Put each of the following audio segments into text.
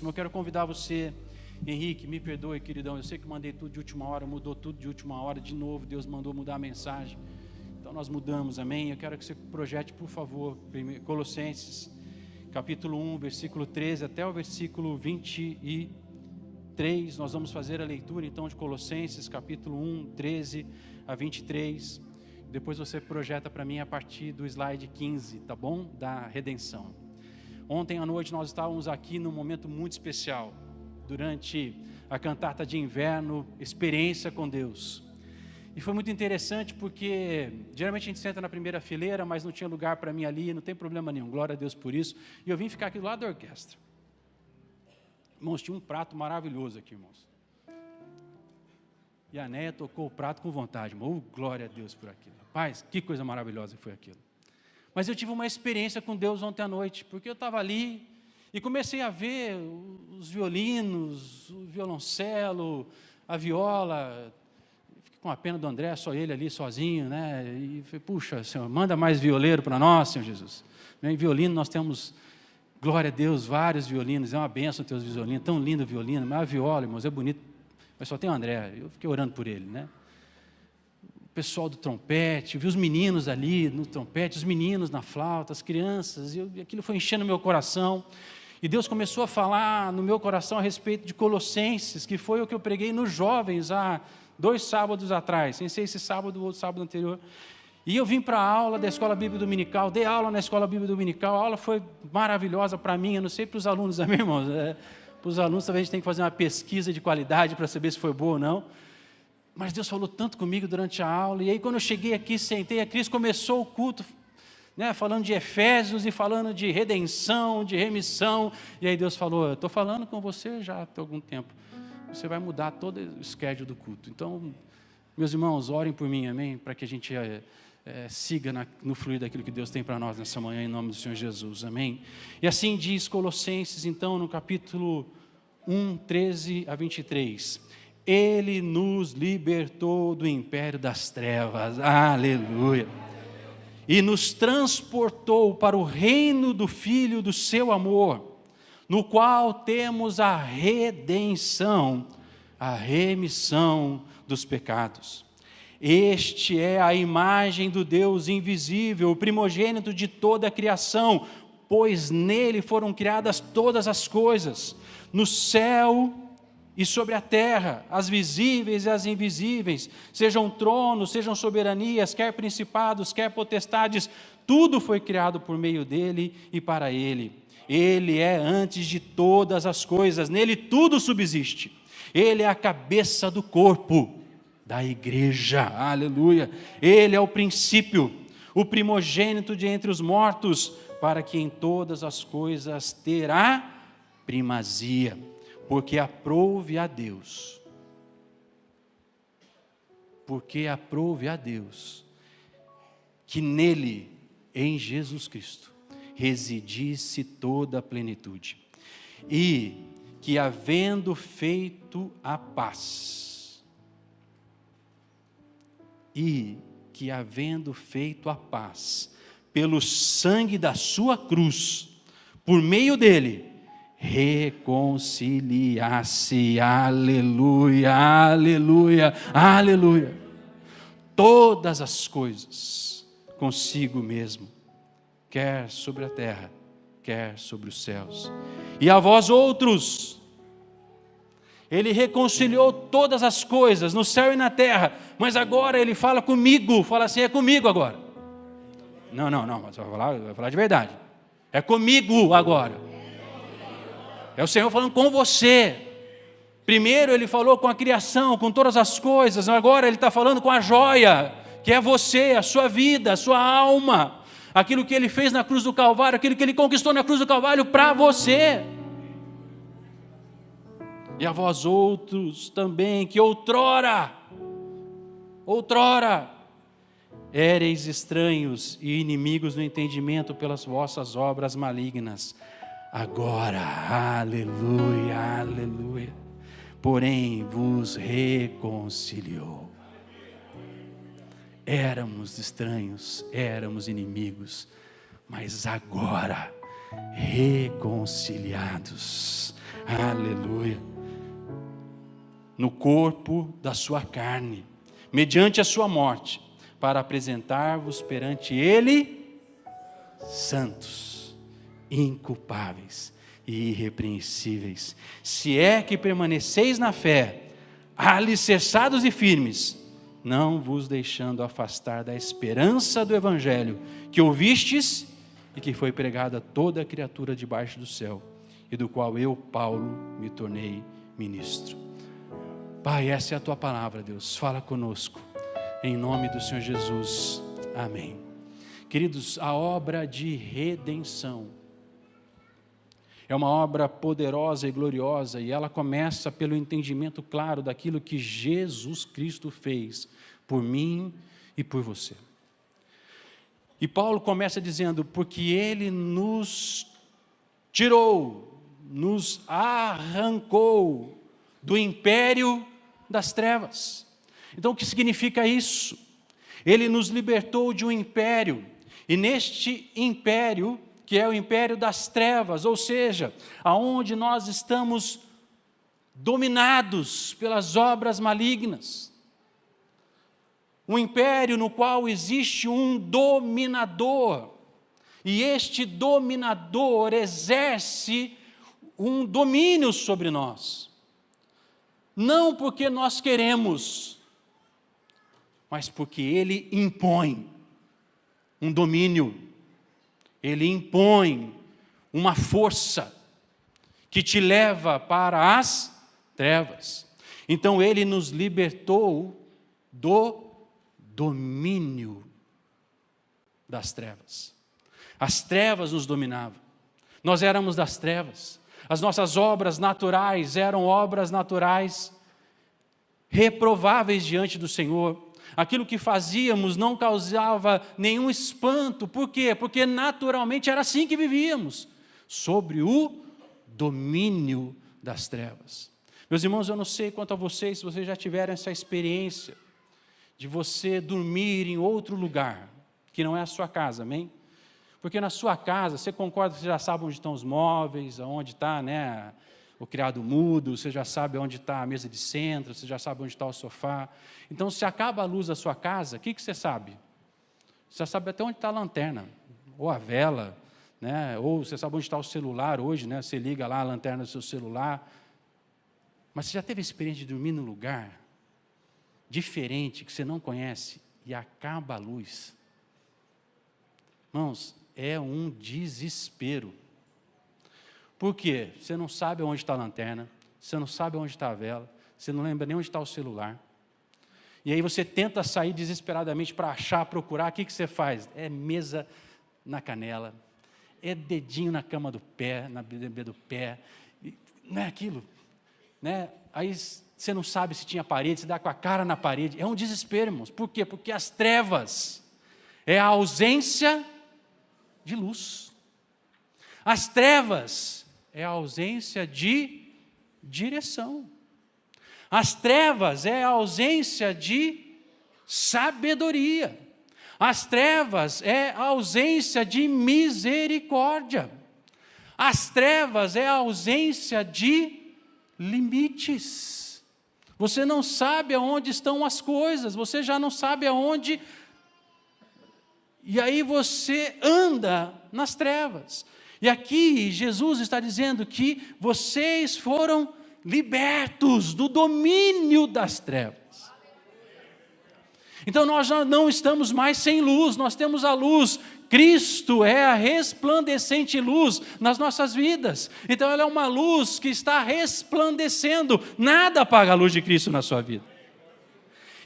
Eu quero convidar você, Henrique, me perdoe, queridão, eu sei que mandei tudo de última hora, mudou tudo de última hora, de novo, Deus mandou mudar a mensagem, então nós mudamos, amém? Eu quero que você projete, por favor, Colossenses, capítulo 1, versículo 13 até o versículo 23, nós vamos fazer a leitura então de Colossenses, capítulo 1, 13 a 23, depois você projeta para mim a partir do slide 15, tá bom? Da redenção. Ontem à noite nós estávamos aqui num momento muito especial, durante a cantata de inverno, experiência com Deus. E foi muito interessante porque, geralmente a gente senta na primeira fileira, mas não tinha lugar para mim ali, não tem problema nenhum, glória a Deus por isso. E eu vim ficar aqui do lado da orquestra. Irmãos, tinha um prato maravilhoso aqui, irmãos. E a Néia tocou o prato com vontade, irmão. Glória a Deus por aquilo. Rapaz, que coisa maravilhosa foi aquilo. Mas eu tive uma experiência com Deus ontem à noite, porque eu estava ali e comecei a ver os violinos, o violoncelo, a viola. Fiquei com a pena do André, só ele ali sozinho, né? E falei, puxa, Senhor, manda mais violeiro para nós, Senhor Jesus. Em violino nós temos, glória a Deus, vários violinos, é uma bênção ter os violinos, tão lindo o violino, mas a viola, irmãos, é bonito, mas só tem o André, eu fiquei orando por ele, né? O pessoal do trompete, eu vi os meninos ali no trompete, os meninos na flauta, as crianças, e aquilo foi enchendo meu coração, e Deus começou a falar no meu coração a respeito de Colossenses, que foi o que eu preguei nos jovens há 2 sábados atrás, sem ser esse sábado ou outro sábado anterior, e eu vim para a aula da Escola Bíblica Dominical, dei aula na Escola Bíblica Dominical, a aula foi maravilhosa para mim, eu não sei para os alunos, amém, irmãos? Para os alunos talvez a gente tenha que fazer uma pesquisa de qualidade para saber se foi boa ou não, mas Deus falou tanto comigo durante a aula, e aí quando eu cheguei aqui, sentei, a Cris começou o culto, né, falando de Efésios e falando de redenção, de remissão, e aí Deus falou, eu estou falando com você já há algum tempo, você vai mudar todo o schedule do culto, então, meus irmãos, orem por mim, amém, para que a gente siga no fluir daquilo que Deus tem para nós nessa manhã, em nome do Senhor Jesus, amém? E assim diz Colossenses, então, no capítulo 1, 13 a 23, Ele nos libertou do império das trevas, aleluia, e nos transportou para o reino do Filho do seu amor, no qual temos a redenção, a remissão dos pecados. Este é a imagem do Deus invisível, o primogênito de toda a criação, pois nele foram criadas todas as coisas, no céu e sobre a terra, as visíveis e as invisíveis, sejam tronos, sejam soberanias, quer principados, quer potestades, tudo foi criado por meio dele e para ele. Ele é antes de todas as coisas, nele tudo subsiste. Ele é a cabeça do corpo, da igreja, aleluia. Ele é o princípio, o primogênito de entre os mortos, para que em todas as coisas terá primazia, porque aprouve a Deus, que nele, em Jesus Cristo, residisse toda a plenitude, e que havendo feito a paz, pelo sangue da sua cruz, por meio dele, reconciliasse, aleluia, aleluia, aleluia, todas as coisas consigo mesmo, quer sobre a terra, quer sobre os céus. E a vós outros, Ele reconciliou todas as coisas, no céu e na terra, mas agora Ele fala comigo, fala assim, é comigo agora. Não, mas vai falar de verdade. É comigo agora. É o Senhor falando com você. Primeiro Ele falou com a criação, com todas as coisas, agora Ele está falando com a joia, que é você, a sua vida, a sua alma, aquilo que Ele fez na cruz do Calvário, aquilo que Ele conquistou na cruz do Calvário para você. E a vós outros também, que outrora, éreis estranhos e inimigos no entendimento pelas vossas obras malignas. Agora, aleluia, aleluia, porém vos reconciliou. Éramos estranhos, éramos inimigos, mas agora reconciliados. Aleluia. No corpo da sua carne, mediante a sua morte, para apresentar-vos perante Ele santos, inculpáveis e irrepreensíveis, se é que permaneceis na fé, alicerçados e firmes, não vos deixando afastar da esperança do Evangelho que ouvistes e que foi pregado a toda criatura debaixo do céu, e do qual eu, Paulo, me tornei ministro. Pai, essa é a Tua palavra, Deus, fala conosco, em nome do Senhor Jesus, amém. Queridos, a obra de redenção é uma obra poderosa e gloriosa, e ela começa pelo entendimento claro daquilo que Jesus Cristo fez por mim e por você. E Paulo começa dizendo, porque Ele nos tirou, nos arrancou do império das trevas. Então, o que significa isso? Ele nos libertou de um império, e neste império, que é o império das trevas, ou seja, aonde nós estamos dominados pelas obras malignas, um império no qual existe um dominador, e este dominador exerce um domínio sobre nós, não porque nós queremos, mas porque Ele impõe um domínio, Ele impõe uma força que te leva para as trevas. Então Ele nos libertou do domínio das trevas. As trevas nos dominavam, nós éramos das trevas, as nossas obras naturais eram obras naturais reprováveis diante do Senhor. Aquilo que fazíamos não causava nenhum espanto. Por quê? Porque naturalmente era assim que vivíamos, sobre o domínio das trevas. Meus irmãos, eu não sei quanto a vocês, se vocês já tiveram essa experiência de você dormir em outro lugar, que não é a sua casa, amém? Porque na sua casa, você concorda que você já sabe onde estão os móveis, onde está, né, o criado mudo, você já sabe onde está a mesa de centro, você já sabe onde está o sofá. Então, se acaba a luz da sua casa, o que você sabe? Você sabe até onde está a lanterna, ou a vela, né? Ou você sabe onde está o celular hoje, né? Você liga lá a lanterna do seu celular. Mas você já teve a experiência de dormir num lugar diferente, que você não conhece, e acaba a luz? Irmãos, é um desespero. Por quê? Você não sabe onde está a lanterna, você não sabe onde está a vela, você não lembra nem onde está o celular. E aí você tenta sair desesperadamente para achar, procurar, o que você faz? É mesa na canela, é dedinho na cama do pé, na beira do pé, não é aquilo, né? Aí você não sabe se tinha parede, você dá com a cara na parede, é um desespero, irmãos. Por quê? Porque as trevas é a ausência de luz. As trevas é a ausência de direção. As trevas é a ausência de sabedoria. As trevas é a ausência de misericórdia. As trevas é a ausência de limites. Você não sabe aonde estão as coisas, você já não sabe aonde, e aí você anda nas trevas. E aqui Jesus está dizendo que vocês foram libertos do domínio das trevas. Então nós já não estamos mais sem luz, nós temos a luz. Cristo é a resplandecente luz nas nossas vidas. Então ela é uma luz que está resplandecendo. Nada apaga a luz de Cristo na sua vida.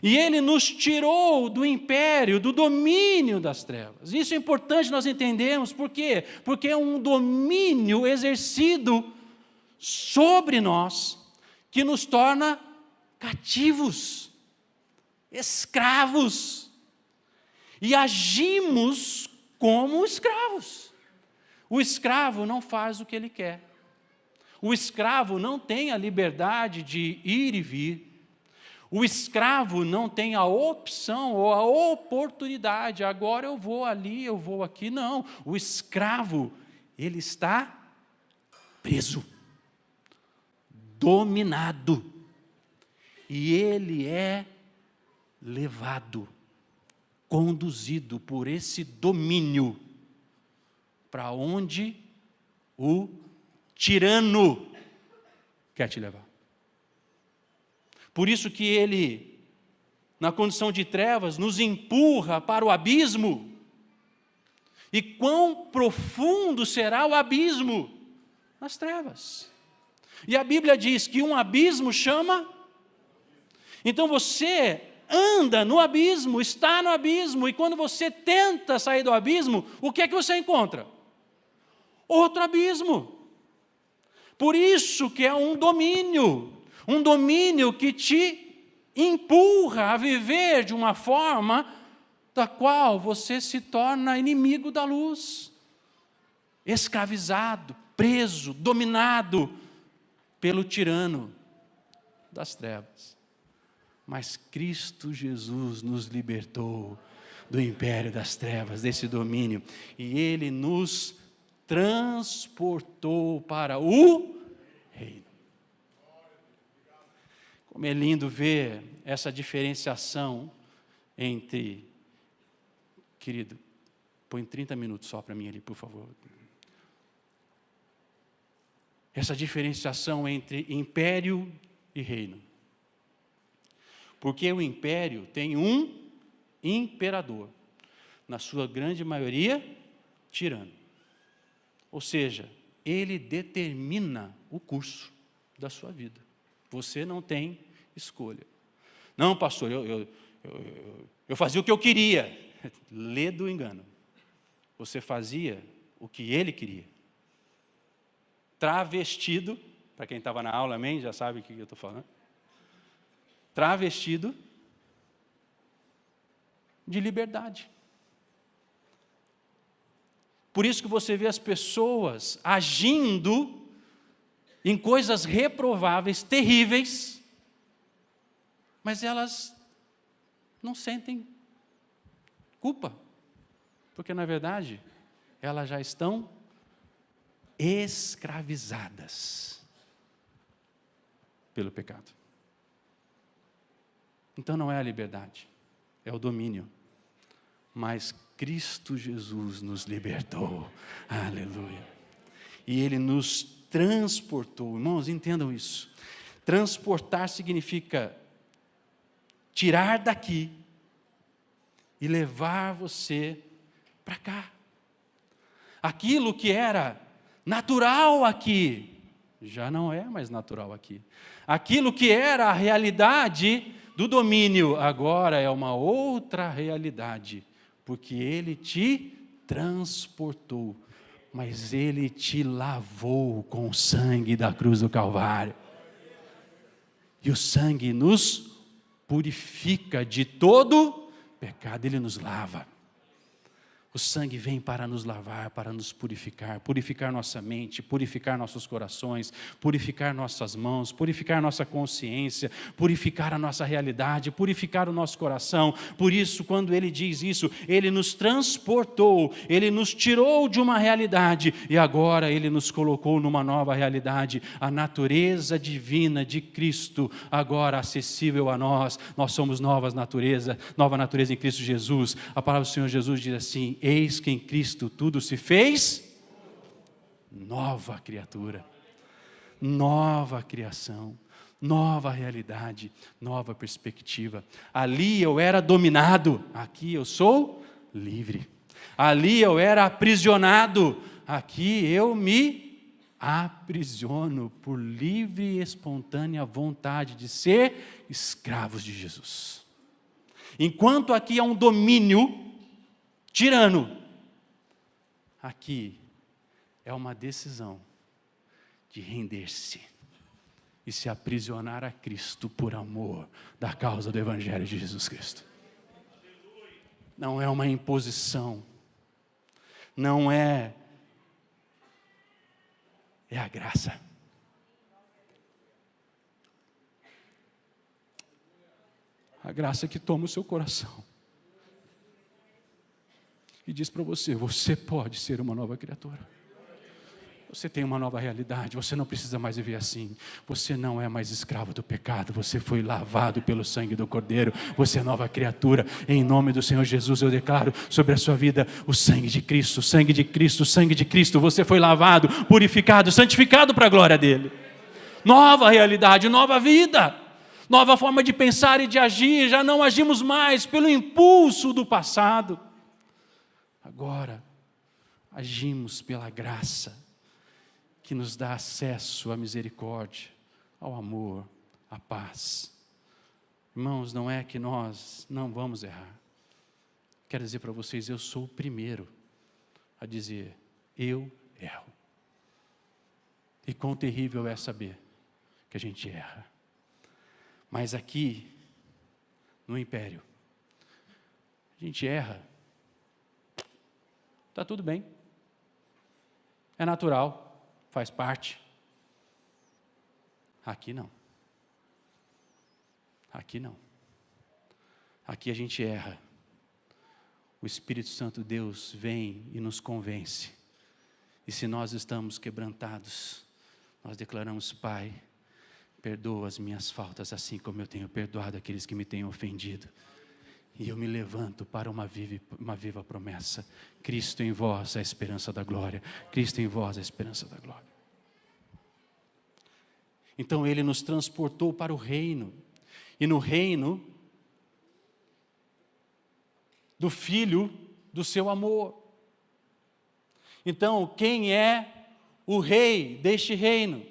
E Ele nos tirou do império, do domínio das trevas. Isso é importante nós entendermos. Por quê? Porque é um domínio exercido sobre nós que nos torna cativos, escravos. E agimos como escravos. O escravo não faz o que ele quer. O escravo não tem a liberdade de ir e vir. O escravo não tem a opção ou a oportunidade, agora eu vou ali, eu vou aqui, não. O escravo, ele está preso. dominado. E ele é levado, conduzido por esse domínio para onde o tirano quer te levar. Por isso que ele, na condição de trevas, nos empurra para o abismo. E quão profundo será o abismo? Nas trevas. E a Bíblia diz que um abismo chama. Então você anda no abismo, está no abismo, e quando você tenta sair do abismo, o que é que você encontra? Outro abismo. Por isso que é um domínio que te empurra a viver de uma forma da qual você se torna inimigo da luz, escravizado, preso, dominado pelo tirano das trevas. Mas Cristo Jesus nos libertou do império das trevas, desse domínio, e Ele nos transportou para o reino. Como é lindo ver essa diferenciação entre... Querido, põe 30 minutos só para mim ali, por favor. Essa diferenciação entre império e reino. Porque o império tem um imperador, na sua grande maioria, tirano. Ou seja, ele determina o curso da sua vida. Você não tem escolha. Não, pastor, eu fazia o que eu queria. Lê do engano. Você fazia o que ele queria. Travestido, para quem estava na aula, amém? Já sabe o que eu estou falando. Travestido de liberdade. Por isso que você vê as pessoas agindo em coisas reprováveis, terríveis, mas elas não sentem culpa, porque na verdade elas já estão escravizadas pelo pecado. Então não é a liberdade, é o domínio. Mas Cristo Jesus nos libertou, aleluia. E Ele nos transportou, irmãos, entendam isso. Transportar significa tirar daqui e levar você para cá. Aquilo que era natural aqui, já não é mais natural aqui. Aquilo que era a realidade do domínio, agora é uma outra realidade, porque Ele te transportou, mas Ele te lavou com o sangue da cruz do Calvário. E o sangue nos purifica de todo pecado, Ele nos lava. O sangue vem para nos lavar, para nos purificar, purificar nossa mente, purificar nossos corações, purificar nossas mãos, purificar nossa consciência, purificar a nossa realidade, purificar o nosso coração. Por isso, quando Ele diz isso, Ele nos transportou, Ele nos tirou de uma realidade e agora Ele nos colocou numa nova realidade. A natureza divina de Cristo, agora acessível a nós. Nós somos nova natureza em Cristo Jesus. A palavra do Senhor Jesus diz assim: eis que em Cristo tudo se fez nova criatura, nova criação, nova realidade, nova perspectiva. Ali eu era dominado, aqui eu sou livre. Ali eu era aprisionado, aqui eu me aprisiono por livre e espontânea vontade de ser escravos de Jesus. Enquanto aqui é um domínio tirano, aqui é uma decisão de render-se e se aprisionar a Cristo por amor da causa do Evangelho de Jesus Cristo. Não é uma imposição, não é a graça. A graça que toma o seu coração e diz para você: você pode ser uma nova criatura. Você tem uma nova realidade, você não precisa mais viver assim. Você não é mais escravo do pecado, você foi lavado pelo sangue do Cordeiro, você é nova criatura. Em nome do Senhor Jesus, eu declaro sobre a sua vida o sangue de Cristo, o sangue de Cristo, o sangue de Cristo. Você foi lavado, purificado, santificado para a glória dele. Nova realidade, nova vida, nova forma de pensar e de agir. Já não agimos mais pelo impulso do passado. Agora, agimos pela graça que nos dá acesso à misericórdia, ao amor, à paz. Irmãos, não é que nós não vamos errar. Quero dizer para vocês, eu sou o primeiro a dizer, eu erro. E quão terrível é saber que a gente erra. Mas aqui, no império, a gente erra. Está tudo bem. É natural. Faz parte. Aqui não. Aqui não. Aqui a gente erra. O Espírito Santo Deus vem e nos convence. E se nós estamos quebrantados, nós declaramos, Pai, perdoa as minhas faltas, assim como eu tenho perdoado aqueles que me têm ofendido. E eu me levanto para uma viva promessa. Cristo em vós, a esperança da glória. Cristo em vós, a esperança da glória. Então Ele nos transportou para o reino. E no reino do Filho do seu amor. Então, quem é o rei deste reino?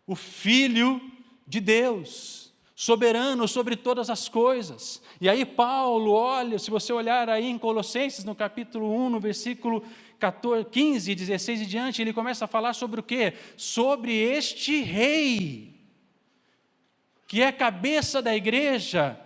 O Filho de Deus. Soberano sobre todas as coisas. E aí Paulo, olha, se você olhar aí em Colossenses, no capítulo 1, no versículo 15, 16 e diante, ele começa a falar sobre o quê? Sobre este rei, que é cabeça da igreja,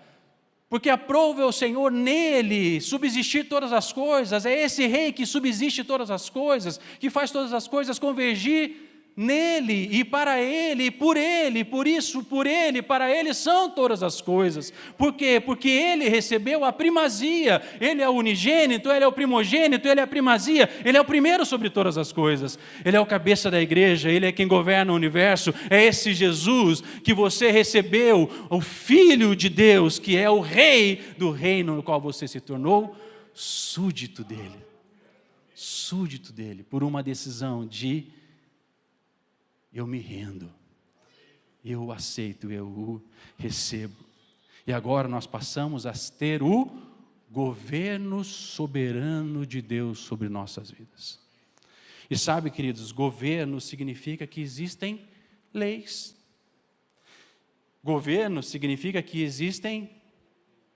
porque aprove o Senhor nele subsistir todas as coisas. É esse rei que subsiste todas as coisas, que faz todas as coisas convergir nele e para ele, e por ele, por isso, por ele, para ele são todas as coisas. Por quê? Porque ele recebeu a primazia, ele é o unigênito, ele é o primogênito, ele é a primazia, ele é o primeiro sobre todas as coisas. Ele é o cabeça da igreja, ele é quem governa o universo. É esse Jesus que você recebeu, o Filho de Deus, que é o rei do reino no qual você se tornou súdito dele. Súdito dele, por uma decisão de eu me rendo, eu o aceito, eu o recebo. E agora nós passamos a ter o governo soberano de Deus sobre nossas vidas. E sabe, queridos, governo significa que existem leis. Governo significa que existem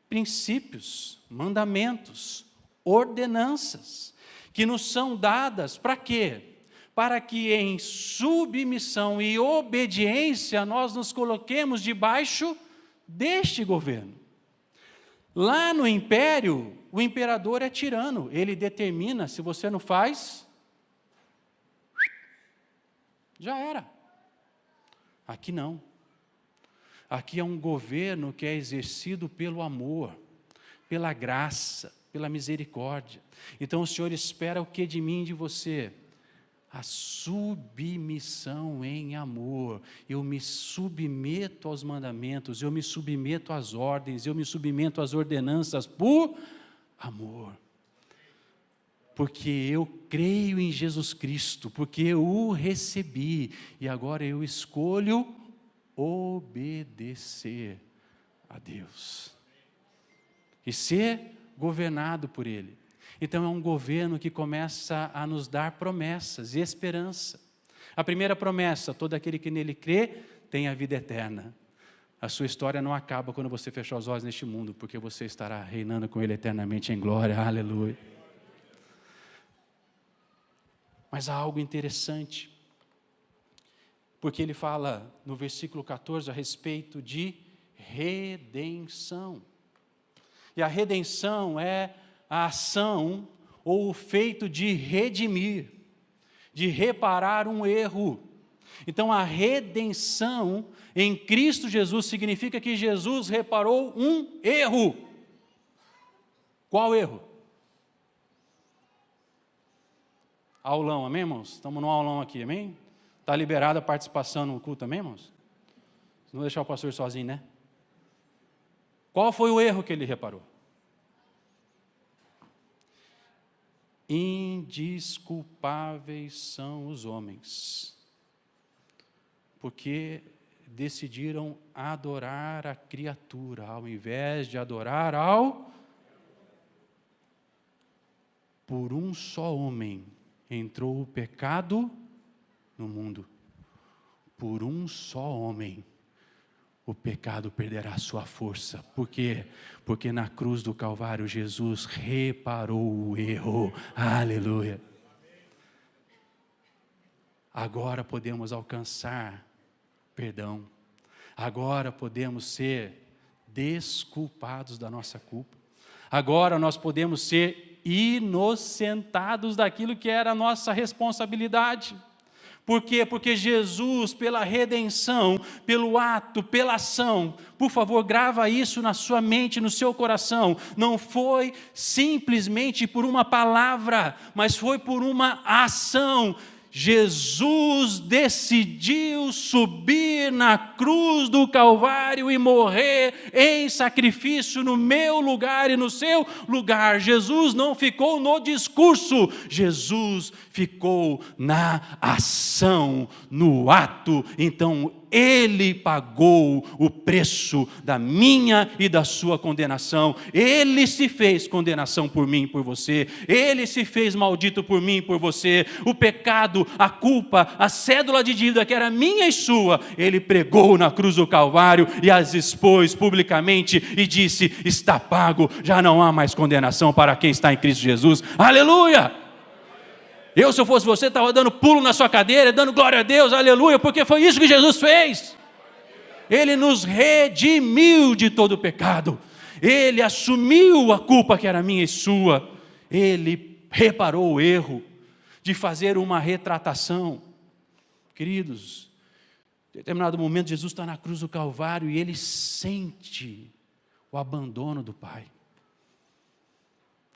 princípios, mandamentos, ordenanças, que nos são dadas para quê? Para que em submissão e obediência nós nos coloquemos debaixo deste governo. Lá no império, o imperador é tirano, ele determina, se você não faz, já era. Aqui não. Aqui é um governo que é exercido pelo amor, pela graça, pela misericórdia. Então o Senhor espera o que de mim e de você? A submissão em amor. Eu me submeto aos mandamentos, eu me submeto às ordens, eu me submeto às ordenanças por amor. Porque eu creio em Jesus Cristo, porque eu o recebi e agora eu escolho obedecer a Deus e ser governado por Ele. Então é um governo que começa a nos dar promessas e esperança. A primeira promessa, todo aquele que nele crê tem a vida eterna. A sua história não acaba quando você fechar os olhos neste mundo, porque você estará reinando com Ele eternamente em glória, aleluia. Mas há algo interessante, porque ele fala no versículo 14 a respeito de redenção. E a redenção é a ação ou o feito de redimir, de reparar um erro. Então a redenção em Cristo Jesus significa que Jesus reparou um erro. Qual erro? Aulão, amém, irmãos? Estamos num aulão aqui, amém? Está liberada a participação no culto, amém, irmãos? Não deixar o pastor sozinho, né? Qual foi o erro que ele reparou? Indesculpáveis são os homens, porque decidiram adorar a criatura, ao invés de adorar ao... Por um só homem entrou o pecado no mundo. Por um só homem o pecado perderá sua força. Por quê? Porque na cruz do Calvário Jesus reparou o erro. Aleluia. Agora podemos alcançar perdão. Agora podemos ser desculpados da nossa culpa. Agora nós podemos ser inocentados daquilo que era a nossa responsabilidade. Por quê? Porque Jesus, pela redenção, pelo ato, pela ação, por favor, grava isso na sua mente, no seu coração, não foi simplesmente por uma palavra, mas foi por uma ação. Jesus decidiu subir na cruz do Calvário e morrer em sacrifício no meu lugar e no seu lugar. Jesus não ficou no discurso, Jesus ficou na ação, no ato. Então, Ele pagou o preço da minha e da sua condenação. Ele se fez condenação por mim e por você. Ele se fez maldito por mim e por você. O pecado, a culpa, a cédula de dívida que era minha e sua, Ele pregou na cruz do Calvário e as expôs publicamente e disse: está pago, já não há mais condenação para quem está em Cristo Jesus. Aleluia! Eu, se eu fosse você, estava dando pulo na sua cadeira, dando glória a Deus, aleluia, porque foi isso que Jesus fez. Ele nos redimiu de todo o pecado. Ele assumiu a culpa que era minha e sua. Ele reparou o erro de fazer uma retratação. Queridos, em determinado momento Jesus está na cruz do Calvário e ele sente o abandono do Pai.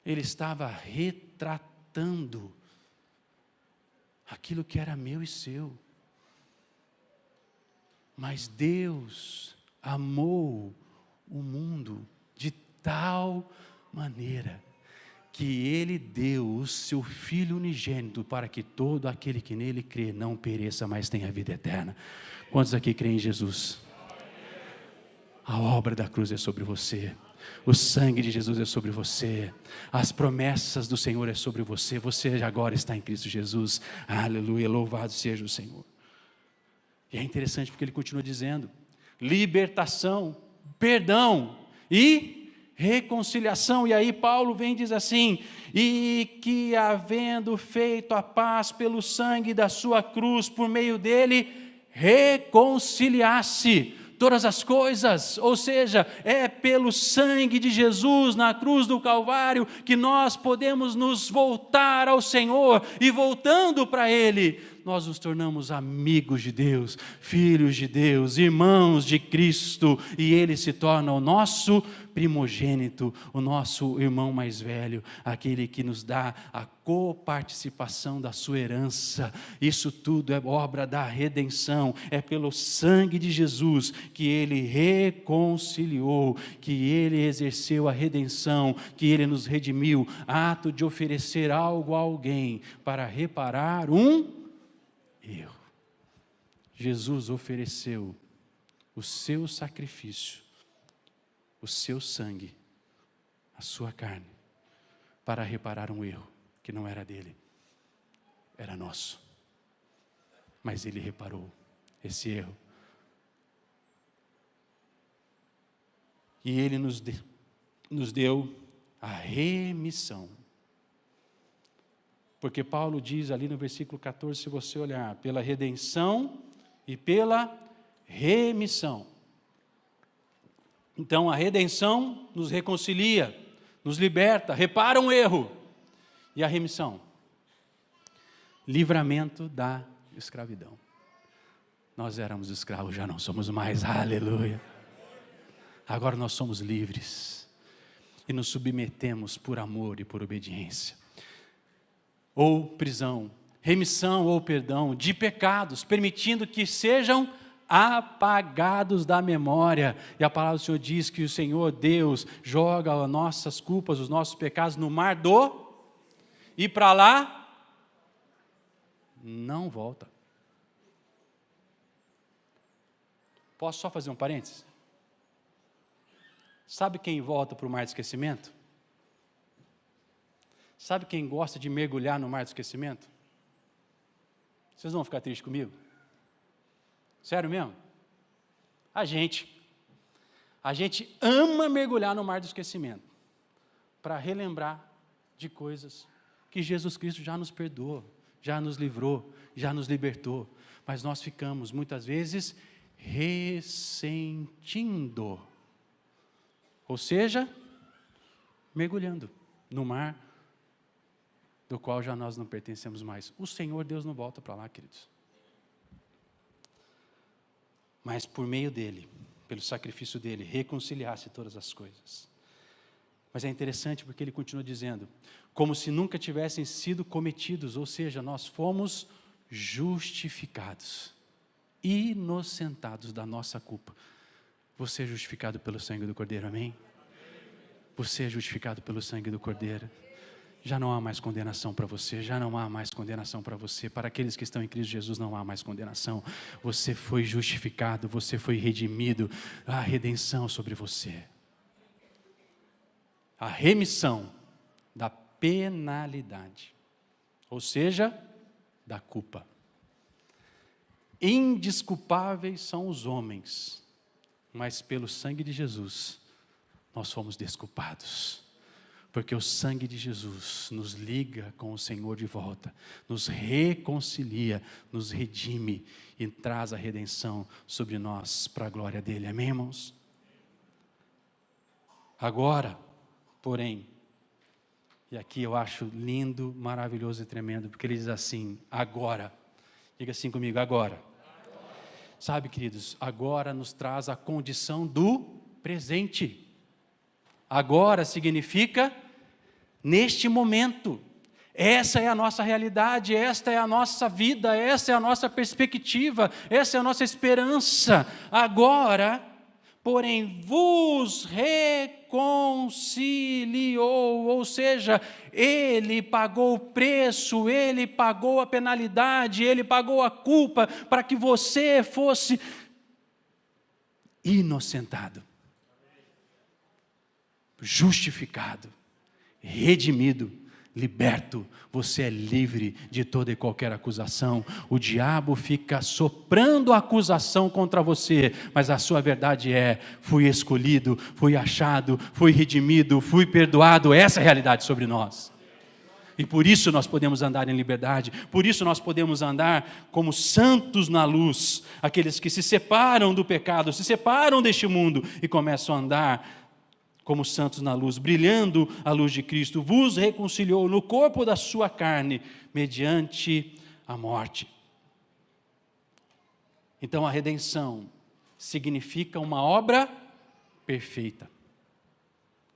Ele estava retratando aquilo que era meu e seu. Mas Deus amou o mundo de tal maneira que Ele deu o seu Filho unigênito para que todo aquele que nele crê não pereça, mas tenha vida eterna. Quantos aqui creem em Jesus? A obra da cruz é sobre você. O sangue de Jesus é sobre você. As promessas do Senhor é sobre você. Você agora está em Cristo Jesus. Aleluia, louvado seja o Senhor. E é interessante porque ele continua dizendo: libertação, perdão e reconciliação. E aí Paulo vem e diz assim: e que havendo feito a paz pelo sangue da sua cruz, por meio dele, reconciliasse todas as coisas. Ou seja, é pelo sangue de Jesus na cruz do Calvário que nós podemos nos voltar ao Senhor, e voltando para Ele, nós nos tornamos amigos de Deus, filhos de Deus, irmãos de Cristo, e Ele se torna o nosso primogênito, o nosso irmão mais velho, aquele que nos dá a coparticipação da sua herança. Isso tudo é obra da redenção, é pelo sangue de Jesus que Ele reconciliou, que Ele exerceu a redenção, que Ele nos redimiu, ato de oferecer algo a alguém para reparar um erro. Jesus ofereceu o seu sacrifício, o seu sangue, a sua carne, para reparar um erro que não era dele, era nosso. Mas ele reparou esse erro. E ele nos deu a remissão. Porque Paulo diz ali no versículo 14, se você olhar, pela redenção e pela remissão. Então a redenção nos reconcilia, nos liberta, repara um erro. E a remissão? Livramento da escravidão. Nós éramos escravos, já não somos mais, aleluia. Agora nós somos livres e nos submetemos por amor e por obediência. Ou prisão, remissão ou perdão de pecados, permitindo que sejam apagados da memória. E a palavra do Senhor diz que o Senhor Deus joga as nossas culpas, os nossos pecados no mar e para lá não volta. Posso só fazer um parênteses? Sabe quem volta para o mar do esquecimento? Sabe quem gosta de mergulhar no mar do esquecimento? Vocês vão ficar tristes comigo? Sério mesmo? A gente ama mergulhar no mar do esquecimento para relembrar de coisas que Jesus Cristo já nos perdoou, já nos livrou, já nos libertou, mas nós ficamos muitas vezes ressentindo, ou seja, mergulhando no mar do qual já nós não pertencemos mais. O Senhor Deus não volta para lá, queridos. Mas por meio dele, pelo sacrifício dele, reconciliasse todas as coisas. Mas é interessante porque ele continua dizendo, como se nunca tivessem sido cometidos, ou seja, nós fomos justificados, inocentados da nossa culpa. Você é justificado pelo sangue do Cordeiro, amém? Você é justificado pelo sangue do Cordeiro. Já não há mais condenação para você, já não há mais condenação para você. Para aqueles que estão em Cristo Jesus não há mais condenação. Você foi justificado, você foi redimido, há redenção sobre você. A remissão da penalidade, ou seja, da culpa. Indesculpáveis são os homens, mas pelo sangue de Jesus nós fomos desculpados. Porque o sangue de Jesus nos liga com o Senhor de volta, nos reconcilia, nos redime e traz a redenção sobre nós para a glória dele. Amém, irmãos? Agora, porém, e aqui eu acho lindo, maravilhoso e tremendo, porque ele diz assim, agora. Diga assim comigo, agora. Sabe, queridos, agora nos traz a condição do presente. Agora significa neste momento. Essa é a nossa realidade, esta é a nossa vida, essa é a nossa perspectiva, essa é a nossa esperança. Agora, porém, vos reconciliou, ou seja, ele pagou o preço, ele pagou a penalidade, ele pagou a culpa para que você fosse inocentado, justificado, redimido, liberto. Você é livre de toda e qualquer acusação. O diabo fica soprando a acusação contra você, mas a sua verdade é, fui escolhido, fui achado, fui redimido, fui perdoado. Essa é a realidade sobre nós. E por isso nós podemos andar em liberdade, por isso nós podemos andar como santos na luz, aqueles que se separam do pecado, se separam deste mundo e começam a andar como santos na luz, brilhando a luz de Cristo, vos reconciliou no corpo da sua carne, mediante a morte. Então a redenção significa uma obra perfeita,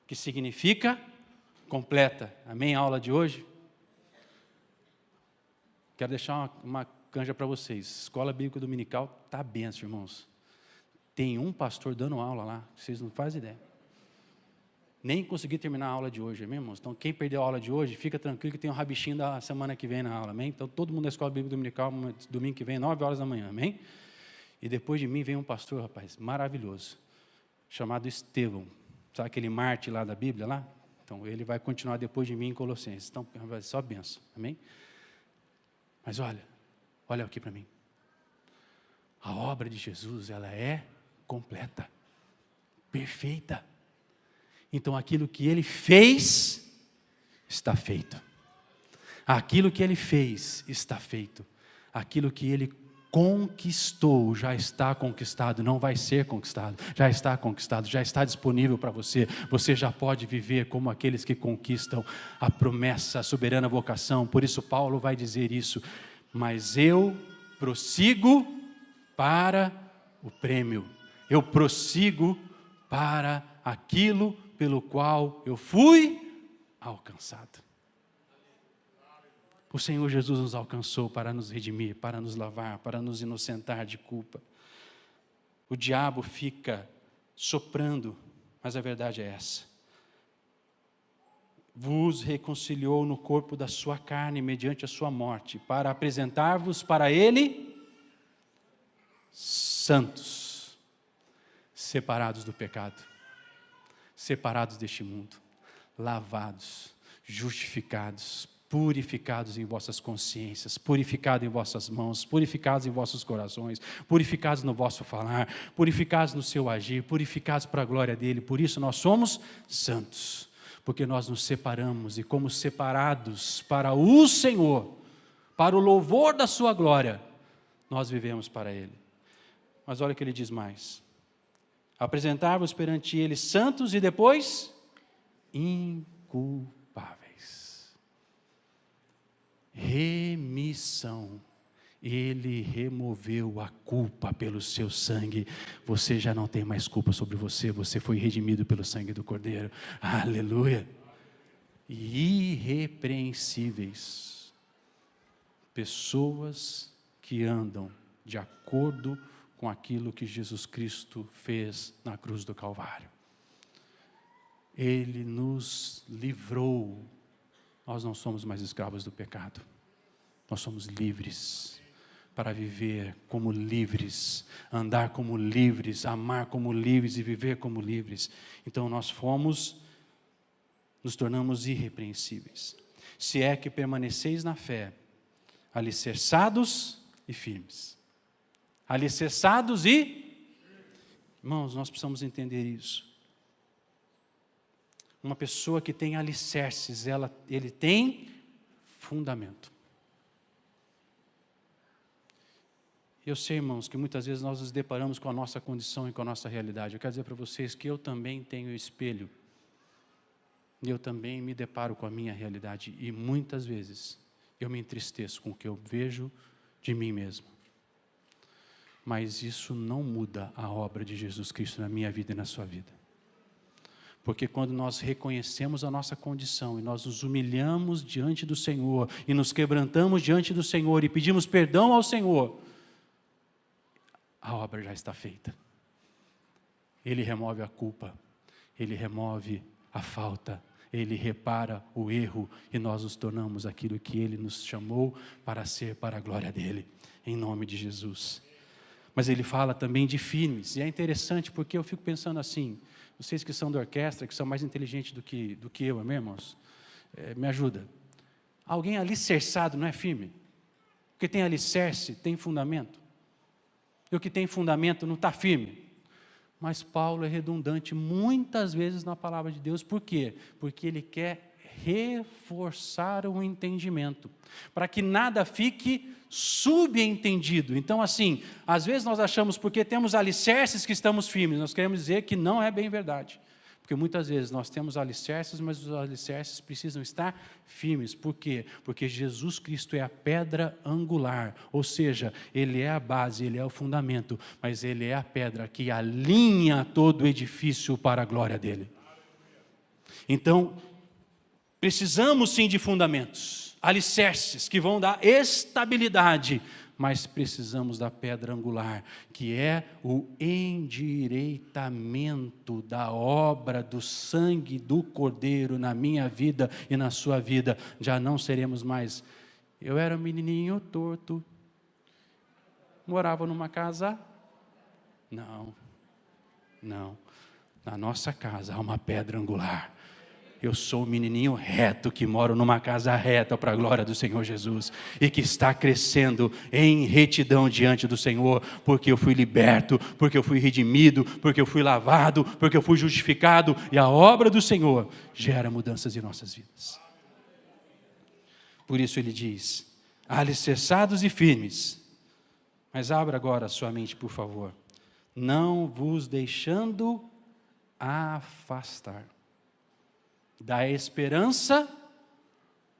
que significa completa. Amém? A aula de hoje? Quero deixar uma canja para vocês. Escola Bíblica Dominical está benção, irmãos. Tem um pastor dando aula lá, vocês não fazem ideia. Nem consegui terminar a aula de hoje, amém, irmãos? Então, quem perdeu a aula de hoje, fica tranquilo que tem um rabichinho da semana que vem na aula, amém? Então, todo mundo da Escola Bíblica Dominical, domingo que vem, 9 horas da manhã, amém? E depois de mim vem um pastor, rapaz, maravilhoso, chamado Estevão. Sabe aquele Marte lá da Bíblia, lá? Então, ele vai continuar depois de mim em Colossenses. Então, vai só benção, amém? Mas olha aqui para mim. A obra de Jesus, ela é completa, perfeita. Então, aquilo que ele fez, está feito. Aquilo que ele fez, está feito. Aquilo que ele conquistou, já está conquistado, não vai ser conquistado. Já está conquistado, já está disponível para você. Você já pode viver como aqueles que conquistam a promessa, a soberana vocação. Por isso, Paulo vai dizer isso. Mas eu prossigo para o prêmio. Eu prossigo para aquilo pelo qual eu fui alcançado. O Senhor Jesus nos alcançou para nos redimir, para nos lavar, para nos inocentar de culpa. O diabo fica soprando, mas a verdade é essa. Vos reconciliou no corpo da sua carne, mediante a sua morte, para apresentar-vos para Ele santos, separados do pecado, separados deste mundo, lavados, justificados, purificados em vossas consciências, purificados em vossas mãos, purificados em vossos corações, purificados no vosso falar, purificados no seu agir, purificados para a glória dEle. Por isso nós somos santos, porque nós nos separamos, e como separados para o Senhor, para o louvor da sua glória, nós vivemos para Ele. Mas olha o que ele diz mais: apresentar-vos perante Ele santos e depois inculpáveis. Remissão. Ele removeu a culpa pelo seu sangue. Você já não tem mais culpa sobre você. Você foi redimido pelo sangue do Cordeiro. Aleluia. Irrepreensíveis. Pessoas que andam de acordo com aquilo que Jesus Cristo fez na cruz do Calvário. Ele nos livrou. Nós não somos mais escravos do pecado. Nós somos livres para viver como livres, andar como livres, amar como livres e viver como livres. Então nós nos tornamos irrepreensíveis. Se é que permaneceis na fé, alicerçados e firmes. Alicerçados e... Irmãos, nós precisamos entender isso. Uma pessoa que tem alicerces, ele tem fundamento. Eu sei, irmãos, que muitas vezes nós nos deparamos com a nossa condição e com a nossa realidade. Eu quero dizer para vocês que eu também tenho espelho. E eu também me deparo com a minha realidade. E muitas vezes eu me entristeço com o que eu vejo de mim mesmo. Mas isso não muda a obra de Jesus Cristo na minha vida e na sua vida. Porque quando nós reconhecemos a nossa condição e nós nos humilhamos diante do Senhor e nos quebrantamos diante do Senhor e pedimos perdão ao Senhor, a obra já está feita. Ele remove a culpa, Ele remove a falta, Ele repara o erro e nós nos tornamos aquilo que Ele nos chamou para ser, para a glória dEle, em nome de Jesus. Mas Ele fala também de firmes, e é interessante porque eu fico pensando assim, vocês que são da orquestra, que são mais inteligentes do que eu, amém, irmãos? Me ajuda. Alguém alicerçado não é firme? Porque tem alicerce, tem fundamento. E o que tem fundamento não está firme. Mas Paulo é redundante muitas vezes na palavra de Deus. Por quê? Porque ele quer reforçar o entendimento, para que nada fique subentendido. Então, assim, às vezes nós achamos, porque temos alicerces que estamos firmes, nós queremos dizer que não é bem verdade. Porque muitas vezes nós temos alicerces, mas os alicerces precisam estar firmes. Por quê? Porque Jesus Cristo é a pedra angular, ou seja, Ele é a base, Ele é o fundamento, mas Ele é a pedra que alinha todo o edifício para a glória dEle. Então, precisamos sim de fundamentos, alicerces que vão dar estabilidade, mas precisamos da pedra angular, que é o endireitamento da obra do sangue do Cordeiro na minha vida e na sua vida. Já não seremos mais, eu era um menininho torto, morava numa casa, não, na nossa casa há uma pedra angular. Eu sou um menininho reto que moro numa casa reta para a glória do Senhor Jesus e que está crescendo em retidão diante do Senhor, porque eu fui liberto, porque eu fui redimido, porque eu fui lavado, porque eu fui justificado, e a obra do Senhor gera mudanças em nossas vidas. Por isso ele diz, alicerçados e firmes. Mas abra agora a sua mente, por favor. Não vos deixando afastar da esperança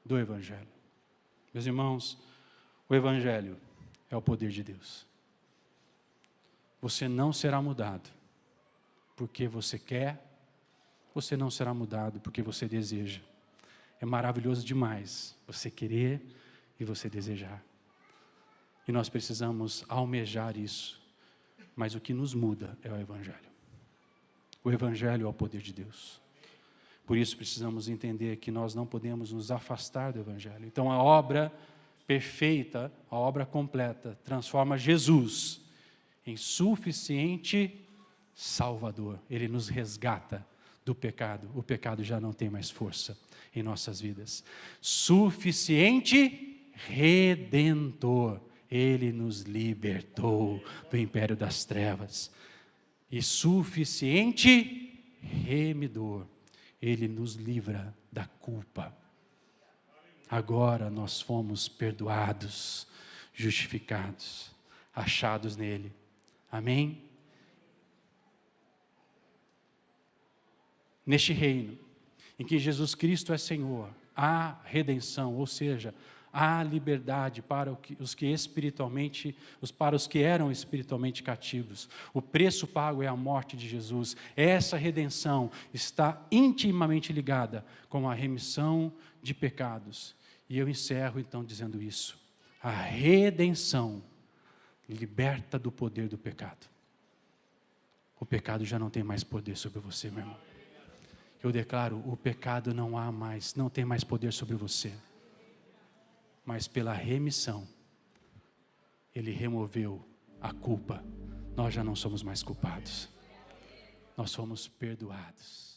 do Evangelho. Meus irmãos, o Evangelho é o poder de Deus. Você não será mudado porque você quer, você não será mudado porque você deseja. É maravilhoso demais você querer e você desejar. E nós precisamos almejar isso. Mas o que nos muda é o Evangelho. O Evangelho é o poder de Deus. Por isso precisamos entender que nós não podemos nos afastar do Evangelho. Então a obra perfeita, a obra completa, transforma Jesus em suficiente Salvador. Ele nos resgata do pecado. O pecado já não tem mais força em nossas vidas. Suficiente Redentor. Ele nos libertou do império das trevas. E suficiente remidor. Ele nos livra da culpa. Agora nós fomos perdoados, justificados, achados nele. Amém? Neste reino, em que Jesus Cristo é Senhor, há redenção, ou seja, há liberdade para os que eram espiritualmente cativos. O preço pago é a morte de Jesus. Essa redenção está intimamente ligada com a remissão de pecados. E eu encerro então dizendo isso. A redenção liberta do poder do pecado. O pecado já não tem mais poder sobre você, meu irmão. Eu declaro, o pecado não tem mais poder sobre você. Mas pela remissão, Ele removeu a culpa. Nós já não somos mais culpados. Nós somos perdoados.